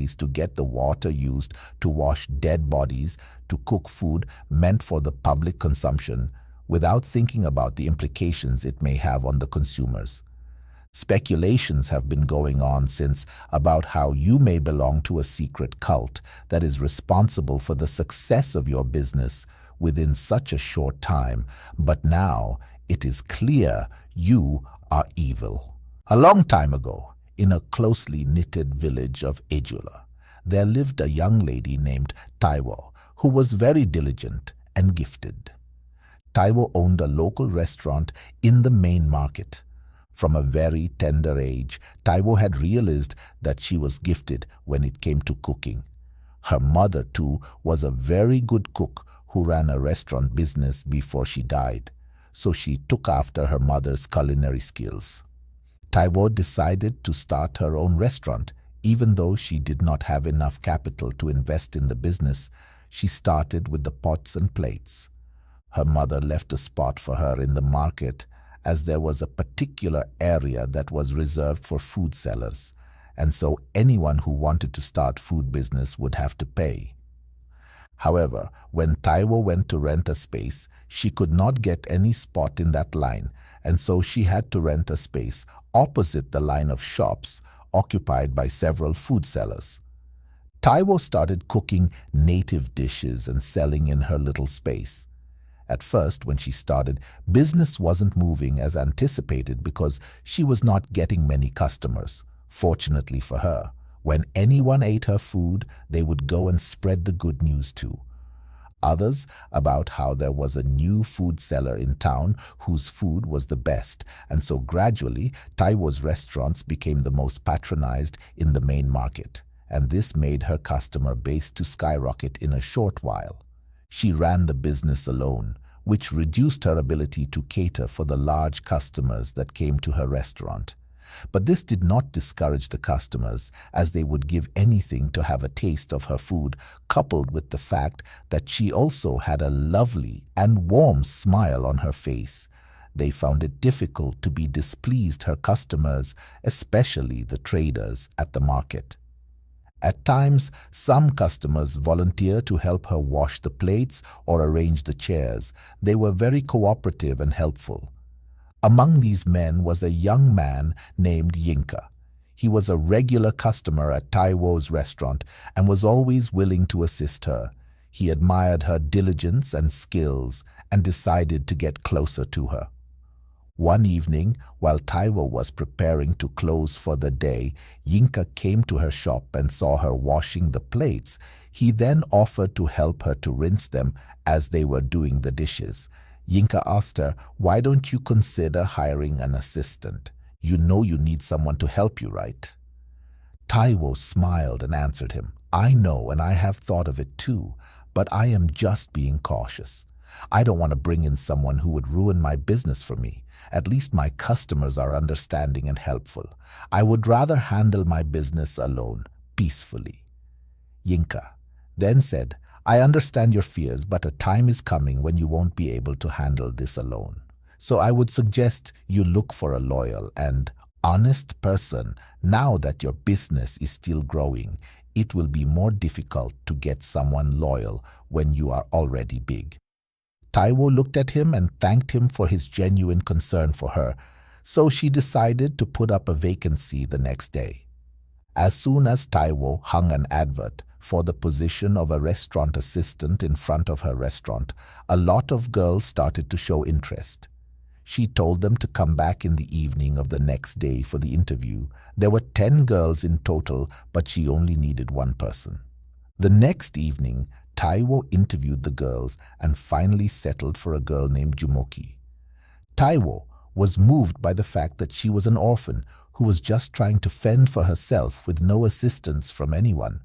to get the water used to wash dead bodies to cook food meant for the public consumption without thinking about the implications it may have on the consumers. Speculations have been going on since about how you may belong to a secret cult that is responsible for the success of your business within such a short time, but now it is clear you are evil. A long time ago, in a closely knitted village of Ejula, there lived a young lady named Taiwo who was very diligent and gifted. Taiwo owned a local restaurant in the main market. From a very tender age, Taiwo had realized that she was gifted when it came to cooking. Her mother, too, was a very good cook who ran a restaurant business before she died, so she took after her mother's culinary skills. Taiwo decided to start her own restaurant. Even though she did not have enough capital to invest in the business, she started with the pots and plates. Her mother left a spot for her in the market, as there was a particular area that was reserved for food sellers, and so anyone who wanted to start food business would have to pay. However, when Taiwo went to rent a space, she could not get any spot in that line, and so she had to rent a space opposite the line of shops occupied by several food sellers. Taiwo started cooking native dishes and selling in her little space. At first, when she started, business wasn't moving as anticipated because she was not getting many customers. Fortunately for her, when anyone ate her food, they would go and spread the good news too. Others about how there was a new food seller in town whose food was the best, and so gradually Taiwo's restaurants became the most patronized in the main market, and this made her customer base to skyrocket in a short while. She ran the business alone, which reduced her ability to cater for the large customers that came to her restaurant. But this did not discourage the customers, as they would give anything to have a taste of her food, coupled with the fact that she also had a lovely and warm smile on her face. They found it difficult to be displeased her customers, especially the traders at the market. At times, some customers volunteered to help her wash the plates or arrange the chairs. They were very cooperative and helpful. Among these men was a young man named Yinka. He was a regular customer at Taiwo's restaurant and was always willing to assist her. He admired her diligence and skills and decided to get closer to her. One evening, while Taiwo was preparing to close for the day, Yinka came to her shop and saw her washing the plates. He then offered to help her to rinse them as they were doing the dishes. Yinka asked her, "Why don't you consider hiring an assistant? You know you need someone to help you, right?" Taiwo smiled and answered him, "I know, and I have thought of it too, but I am just being cautious. I don't want to bring in someone who would ruin my business for me. At least my customers are understanding and helpful. I would rather handle my business alone, peacefully." Yinka then said, "I understand your fears, but a time is coming when you won't be able to handle this alone. So I would suggest you look for a loyal and honest person. Now that your business is still growing, it will be more difficult to get someone loyal when you are already big." Taiwo looked at him and thanked him for his genuine concern for her, so she decided to put up a vacancy the next day. As soon as Taiwo hung an advert for the position of a restaurant assistant in front of her restaurant, a lot of girls started to show interest. She told them to come back in the evening of the next day for the interview. There were 10 girls in total, but she only needed one person. The next evening, Taiwo interviewed the girls and finally settled for a girl named Jumoki. Taiwo was moved by the fact that she was an orphan who was just trying to fend for herself with no assistance from anyone.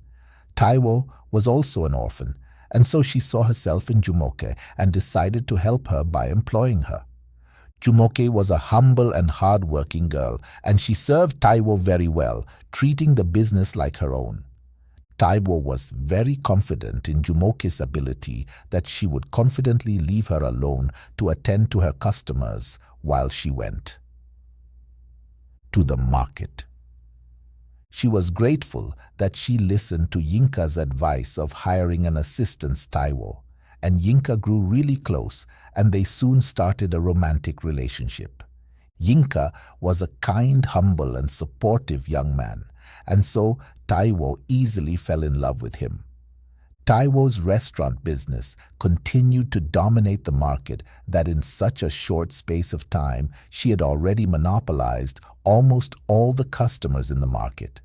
Taiwo was also an orphan, and so she saw herself in Jumoke and decided to help her by employing her. Jumoke was a humble and hard-working girl, and she served Taiwo very well, treating the business like her own. Taiwo was very confident in Jumoke's ability that she would confidently leave her alone to attend to her customers while she went to the market. She was grateful that she listened to Yinka's advice of hiring an assistant, Taiwo, and Yinka grew really close, and they soon started a romantic relationship. Yinka was a kind, humble, and supportive young man, and so Taiwo easily fell in love with him. Taiwo's restaurant business continued to dominate the market that in such a short space of time she had already monopolized almost all the customers in the market.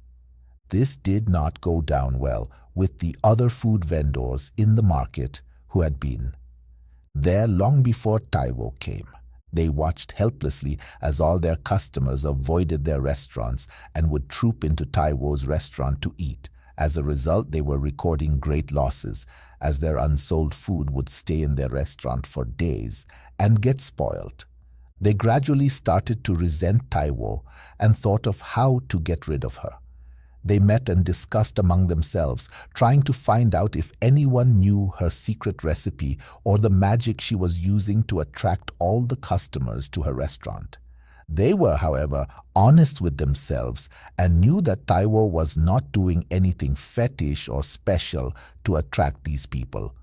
This did not go down well with the other food vendors in the market who had been there long before Taiwo came. They watched helplessly as all their customers avoided their restaurants and would troop into Taiwo's restaurant to eat. As a result, they were recording great losses, as their unsold food would stay in their restaurant for days and get spoiled. They gradually started to resent Taiwo and thought of how to get rid of her. They met and discussed among themselves, trying to find out if anyone knew her secret recipe or the magic she was using to attract all the customers to her restaurant. They were, however, honest with themselves and knew that Taiwo was not doing anything fetish or special to attract these people.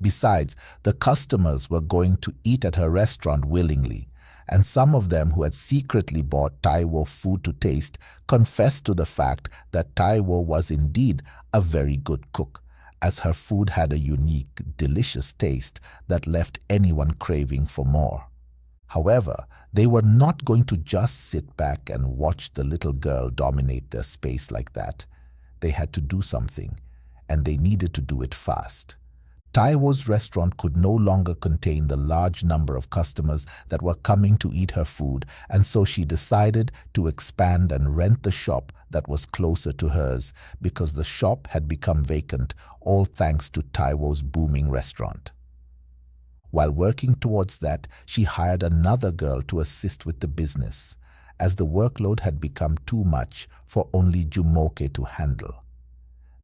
Besides, the customers were going to eat at her restaurant willingly, and some of them who had secretly bought Taiwo food to taste confessed to the fact that Taiwo was indeed a very good cook, as her food had a unique, delicious taste that left anyone craving for more. However, they were not going to just sit back and watch the little girl dominate their space like that. They had to do something, and they needed to do it fast. Taiwo's restaurant could no longer contain the large number of customers that were coming to eat her food, and so she decided to expand and rent the shop that was closer to hers, because the shop had become vacant, all thanks to Taiwo's booming restaurant. While working towards that, she hired another girl to assist with the business, as the workload had become too much for only Jumoke to handle.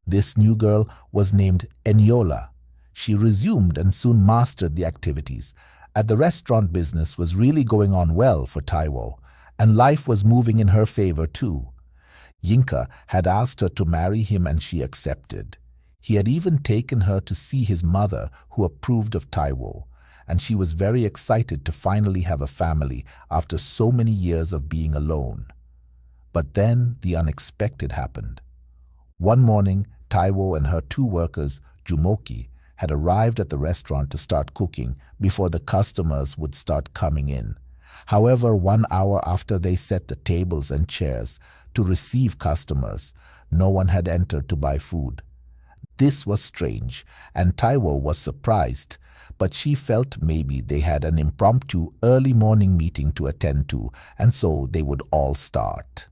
This new girl was named Eniola. She resumed and soon mastered the activities. The restaurant business was really going on well for Taiwo, and life was moving in her favor too. Yinka had asked her to marry him and she accepted. He had even taken her to see his mother, who approved of Taiwo, and she was very excited to finally have a family after so many years of being alone. But then the unexpected happened. One morning, Taiwo and her two workers, Jumoki, had arrived at the restaurant to start cooking before the customers would start coming in. However, 1 hour after they set the tables and chairs to receive customers, no one had entered to buy food. This was strange, and Taiwo was surprised, but she felt maybe they had an impromptu early morning meeting to attend to, and so they would all start.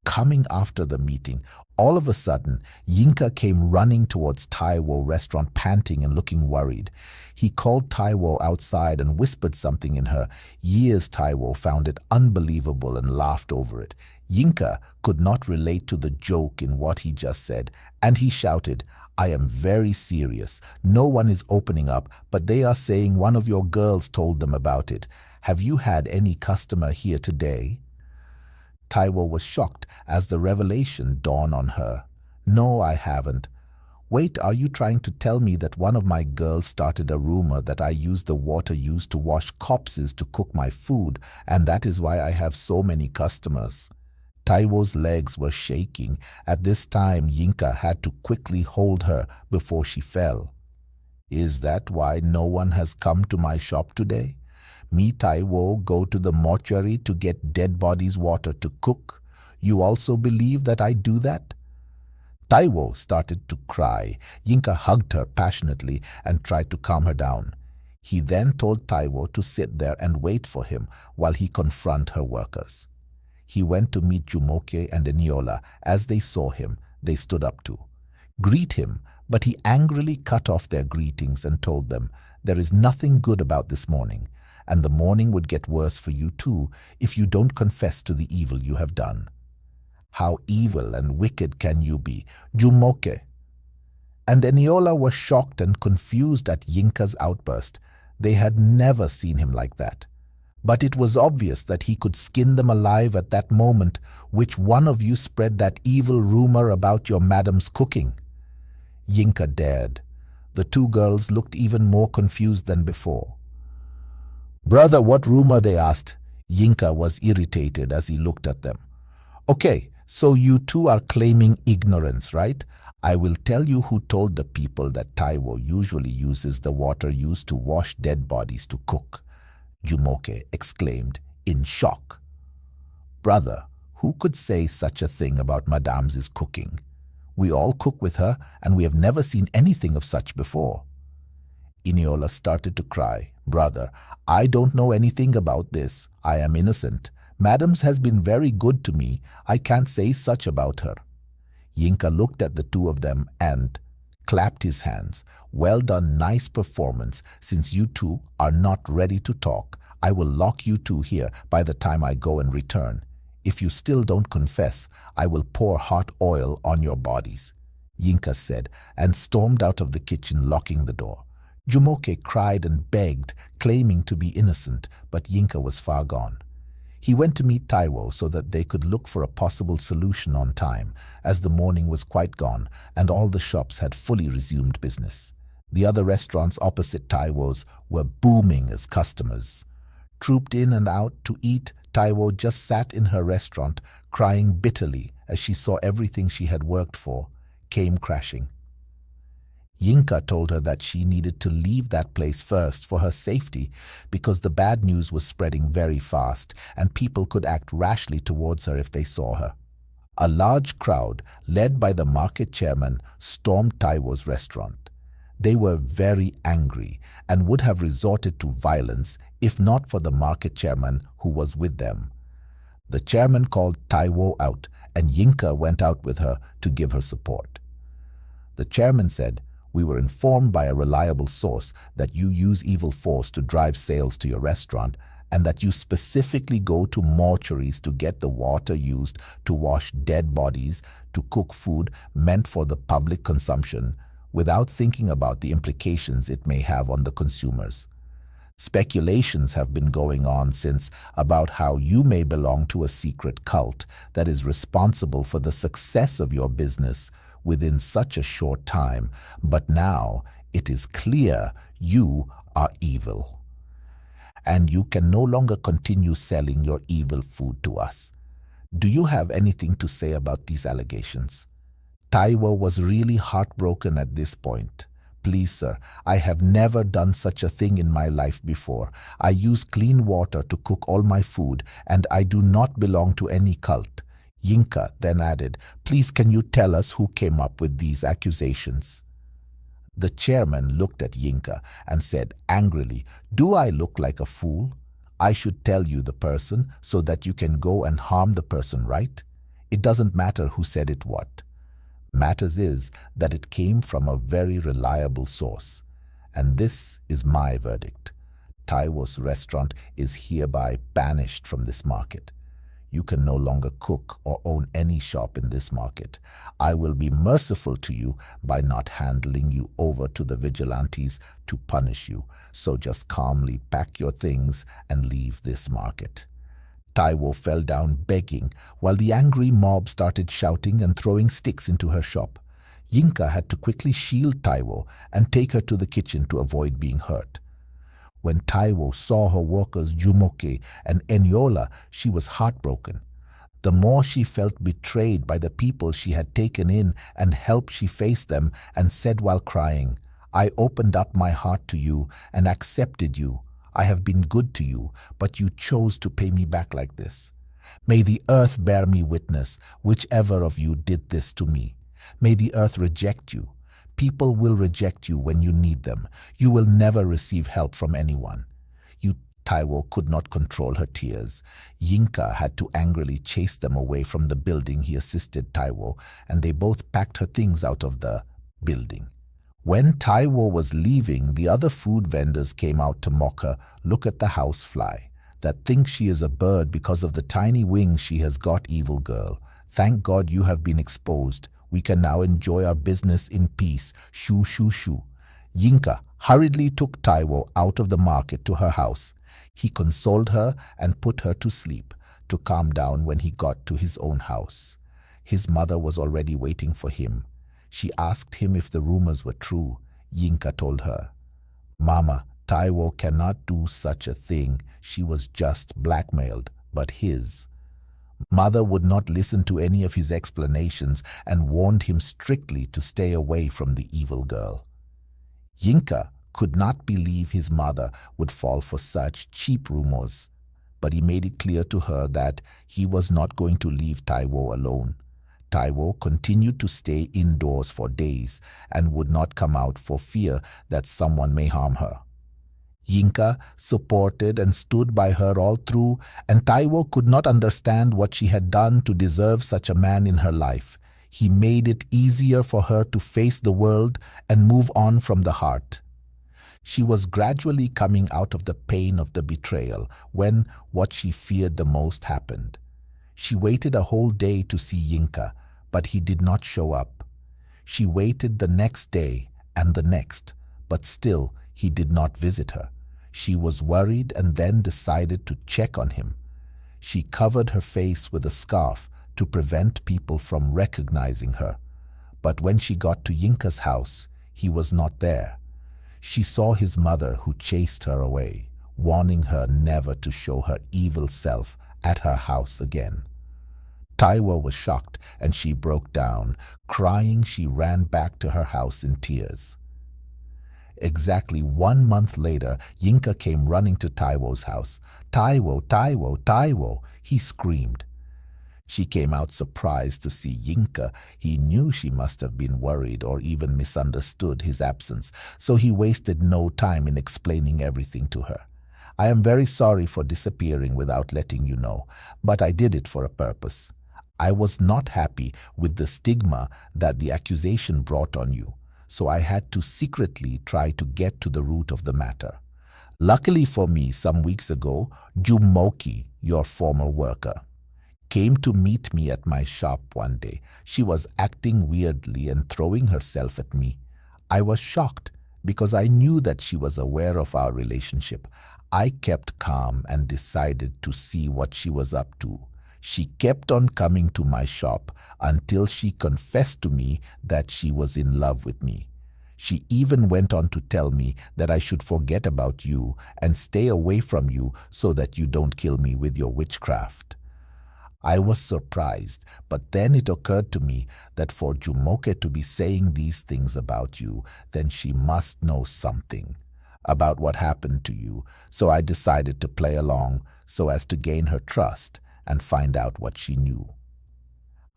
Coming after the meeting, all of a sudden, Yinka came running towards Taiwo restaurant, panting and looking worried. He called Taiwo outside and whispered something in her ears. Taiwo found it unbelievable and laughed over it. Yinka could not relate to the joke in what he just said, and he shouted, "I am very serious. No one is opening up, but they are saying one of your girls told them about it. Have you had any customer here today?" Taiwo was shocked as the revelation dawned on her. "No, I haven't." "Wait, are you trying to tell me that one of my girls started a rumor that I used the water used to wash corpses to cook my food, and that is why I have so many customers?" Taiwo's legs were shaking. At this time, Yinka had to quickly hold her before she fell. "Is that why no one has come to my shop today? Me, Taiwo, go to the mortuary to get dead bodies' water to cook. You also believe that I do that?" Taiwo started to cry. Yinka hugged her passionately and tried to calm her down. He then told Taiwo to sit there and wait for him while he confronted her workers. He went to meet Jumoke and Eniola. As they saw him, they stood up to greet him, but he angrily cut off their greetings and told them, "There is nothing good about this morning, and the morning would get worse for you too if you don't confess to the evil you have done." "How evil and wicked can you be, Jumoke?" And Eniola was shocked and confused at Yinka's outburst. They had never seen him like that. But it was obvious that he could skin them alive at that moment. Which one of you spread that evil rumor about your madam's cooking? Yinka dared. The two girls looked even more confused than before. Brother, what rumor? They asked. Yinka was irritated as he looked at them. Okay, so you two are claiming ignorance, right? I will tell you who told the people that Taiwo usually uses the water used to wash dead bodies to cook, Jumoke exclaimed in shock. Brother, who could say such a thing about Madame's cooking? We all cook with her, and we have never seen anything of such before. Iniola started to cry. Brother, I don't know anything about this. I am innocent. Madam's has been very good to me. I can't say such about her. Yinka looked at the two of them and clapped his hands. Well done, nice performance. Since you two are not ready to talk, I will lock you two here by the time I go and return. If you still don't confess, I will pour hot oil on your bodies, Yinka said, and stormed out of the kitchen, locking the door. Jumoke cried and begged, claiming to be innocent, but Yinka was far gone. He went to meet Taiwo so that they could look for a possible solution on time, as the morning was quite gone and all the shops had fully resumed business. The other restaurants opposite Taiwo's were booming as customers trooped in and out to eat. Taiwo just sat in her restaurant, crying bitterly as she saw everything she had worked for came crashing. Yinka told her that she needed to leave that place first for her safety because the bad news was spreading very fast and people could act rashly towards her if they saw her. A large crowd, led by the market chairman, stormed Taiwo's restaurant. They were very angry and would have resorted to violence if not for the market chairman who was with them. The chairman called Taiwo out and Yinka went out with her to give her support. The chairman said, "We were informed by a reliable source that you use evil force to drive sales to your restaurant and that you specifically go to mortuaries to get the water used to wash dead bodies to cook food meant for the public consumption without thinking about the implications it may have on the consumers. Speculations have been going on since about how you may belong to a secret cult that is responsible for the success of your business within such a short time, but now it is clear you are evil. And you can no longer continue selling your evil food to us. Do you have anything to say about these allegations?" Taiwo was really heartbroken at this point. "Please, sir, I have never done such a thing in my life before. I use clean water to cook all my food, and I do not belong to any cult." Yinka then added, "Please, can you tell us who came up with these accusations?" The chairman looked at Yinka and said angrily, "Do I look like a fool? I should tell you the person so that you can go and harm the person, right? It doesn't matter who said it what. Matters is that it came from a very reliable source. And this is my verdict. Taiwo's restaurant is hereby banished from this market. You can no longer cook or own any shop in this market. I will be merciful to you by not handing you over to the vigilantes to punish you, so just calmly pack your things and leave this market." Taiwo fell down begging, while the angry mob started shouting and throwing sticks into her shop. Yinka had to quickly shield Taiwo and take her to the kitchen to avoid being hurt. When Taiwo saw her workers Jumoke and Eniola, she was heartbroken. The more she felt betrayed by the people she had taken in and helped, she faced them and said while crying, "I opened up my heart to you and accepted you. I have been good to you, but you chose to pay me back like this. May the earth bear me witness, whichever of you did this to me. May the earth reject you. People will reject you when you need them. You will never receive help from anyone." Taiwo could not control her tears. Yinka had to angrily chase them away from the building. He assisted Taiwo, and they both packed her things out of the building. When Taiwo was leaving, the other food vendors came out to mock her. "Look at the housefly that thinks she is a bird because of the tiny wings she has got, evil girl. Thank God you have been exposed. We can now enjoy our business in peace. Shoo, shoo, shoo." Yinka hurriedly took Taiwo out of the market to her house. He consoled her and put her to sleep to calm down when he got to his own house. His mother was already waiting for him. She asked him if the rumors were true. Yinka told her, "Mama, Taiwo cannot do such a thing. She was just blackmailed, but his." Mother would not listen to any of his explanations and warned him strictly to stay away from the evil girl. Yinka could not believe his mother would fall for such cheap rumors, but he made it clear to her that he was not going to leave Taiwo alone. Taiwo continued to stay indoors for days and would not come out for fear that someone may harm her. Yinka supported and stood by her all through, and Taiwo could not understand what she had done to deserve such a man in her life. He made it easier for her to face the world and move on from the heart. She was gradually coming out of the pain of the betrayal when what she feared the most happened. She waited a whole day to see Yinka, but he did not show up. She waited the next day and the next, but still he did not visit her. She was worried and then decided to check on him. She covered her face with a scarf to prevent people from recognizing her. But when she got to Yinka's house, he was not there. She saw his mother, who chased her away, warning her never to show her evil self at her house again. Taiwo was shocked and she broke down. Crying, she ran back to her house in tears. Exactly 1 month later, Yinka came running to Taiwo's house. "Taiwo, Taiwo, Taiwo!" he screamed. She came out surprised to see Yinka. He knew she must have been worried or even misunderstood his absence, so he wasted no time in explaining everything to her. "I am very sorry for disappearing without letting you know, but I did it for a purpose. I was not happy with the stigma that the accusation brought on you, so I had to secretly try to get to the root of the matter. Luckily for me, some weeks ago, Jumoki, your former worker, came to meet me at my shop one day. She was acting weirdly and throwing herself at me. I was shocked because I knew that she was aware of our relationship. I kept calm and decided to see what she was up to. She kept on coming to my shop until she confessed to me that she was in love with me. She even went on to tell me that I should forget about you and stay away from you so that you don't kill me with your witchcraft." I was surprised, but then it occurred to me that for Jumoke to be saying these things about you, then she must know something about what happened to you, so I decided to play along so as to gain her trust and find out what she knew.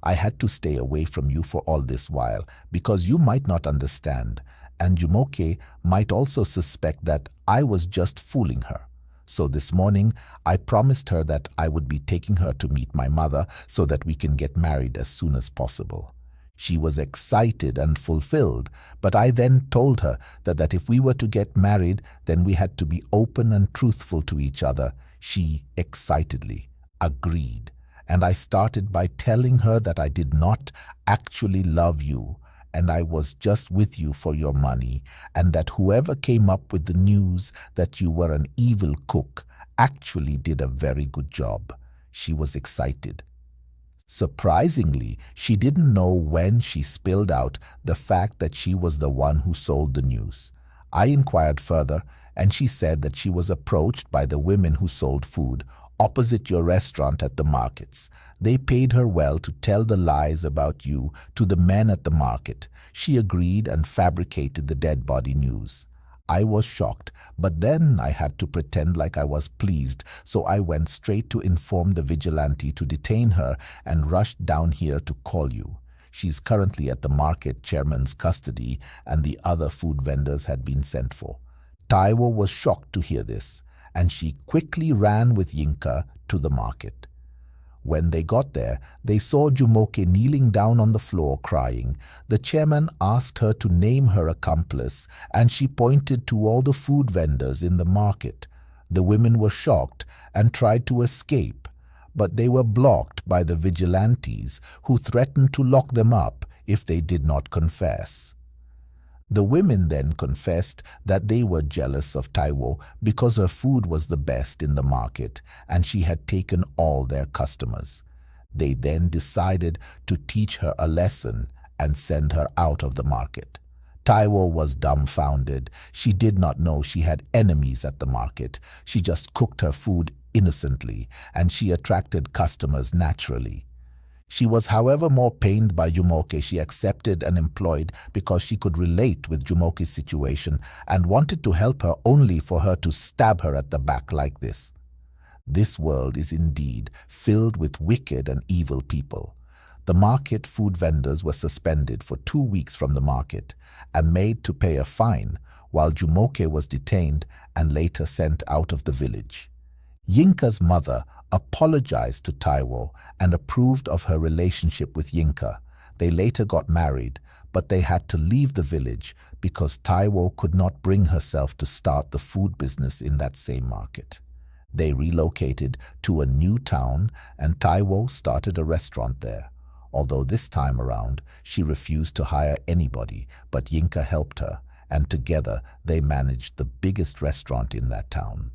I had to stay away from you for all this while because you might not understand, and Jumoke might also suspect that I was just fooling her. So this morning, I promised her that I would be taking her to meet my mother so that we can get married as soon as possible. She was excited and fulfilled, but I then told her that if we were to get married, then we had to be open and truthful to each other. She excitedly agreed, and I started by telling her that I did not actually love you, and I was just with you for your money, and that whoever came up with the news that you were an evil cook actually did a very good job. She was excited. Surprisingly, she didn't know when she spilled out the fact that she was the one who sold the news. I inquired further, and she said that she was approached by the women who sold food opposite your restaurant at the markets. They paid her well to tell the lies about you to the men at the market. She agreed and fabricated the dead body news. I was shocked, but then I had to pretend like I was pleased, so I went straight to inform the vigilante to detain her and rushed down here to call you. She's currently at the market chairman's custody, and the other food vendors had been sent for. Taiwo was shocked to hear this, and she quickly ran with Yinka to the market. When they got there, they saw Jumoke kneeling down on the floor crying. The chairman asked her to name her accomplice, and she pointed to all the food vendors in the market. The women were shocked and tried to escape, but they were blocked by the vigilantes, who threatened to lock them up if they did not confess. The women then confessed that they were jealous of Taiwo because her food was the best in the market and she had taken all their customers. They then decided to teach her a lesson and send her out of the market. Taiwo was dumbfounded. She did not know she had enemies at the market. She just cooked her food innocently, and she attracted customers naturally. She was, however, more pained by Jumoke. She accepted and employed because she could relate with Jumoke's situation and wanted to help her only for her to stab her at the back like this. This world is indeed filled with wicked and evil people. The market food vendors were suspended for 2 weeks from the market and made to pay a fine, while Jumoke was detained and later sent out of the village. Yinka's mother apologized to Taiwo and approved of her relationship with Yinka. They later got married, but they had to leave the village because Taiwo could not bring herself to start the food business in that same market. They relocated to a new town and Taiwo started a restaurant there. Although this time around, she refused to hire anybody, but Yinka helped her, and together they managed the biggest restaurant in that town.